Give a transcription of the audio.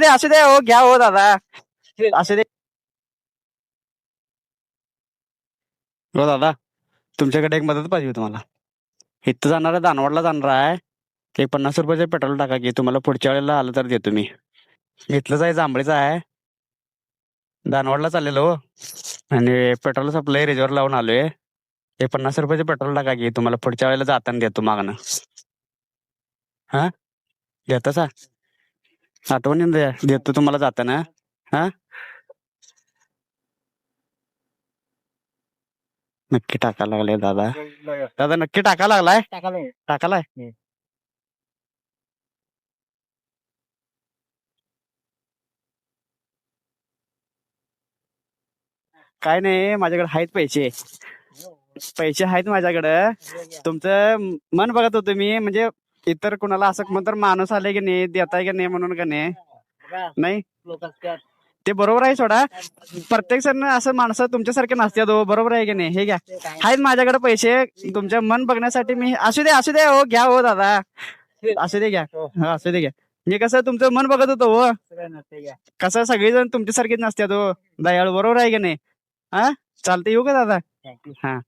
असू दे हो, घ्या हो दादा, असू दे हो दादा. तुमच्याकडे एक मदत पाहिजे होती मला. इथं जाणार आहे, दानवाडला जाणार आहे. एक 50 रुपयाचं पेट्रोल टाका की, तुम्हाला पुढच्या वेळेला आलं तर देतो मी. इथलंच आहे, जांभळीचं आहे. दानवाडला चाललेलो हो. आणि पेट्रोल सप्लाय रिझर्व लावून आलोय. एक 50 रुपयाचं पेट्रोल टाका की, तुम्हाला पुढच्या वेळेला जाताना देतो मागणं. हा, देतो सा, आठवणीने देतो तुम्हाला जाताना. हा, नक्की टाकायला लागलाय दादा. दादा नक्की टाकायला लागलाय. टाकालाय. काय नाही, माझ्याकडे आहेत पैसे. पैसे आहेत माझ्याकडे. तुमचं मन बघत होतो मी, म्हणजे इतर कुणाला असं म्हणतर माणूस आले की नाही, देताय की नाही म्हणून का नाही. नाही, ते बरोबर आहे सोडा. प्रत्येक जण असं माणसं तुमच्यासारखे नसतात हो, बरोबर आहे की नाही. हे घ्या, आहेत माझ्याकडे पैसे. तुमच्या मन बघण्यासाठी मी. असू दे हो, घ्या हो दादा, असू दे घ्या. हा, असू दे घ्या. मी कसं तुमचं मन बघत होतो हो. कसं सगळेजण तुमच्यासारखेच नसतात हो, दयाळू, बरोबर आहे की नाही. हा, चालते, येऊ का दादा. हा.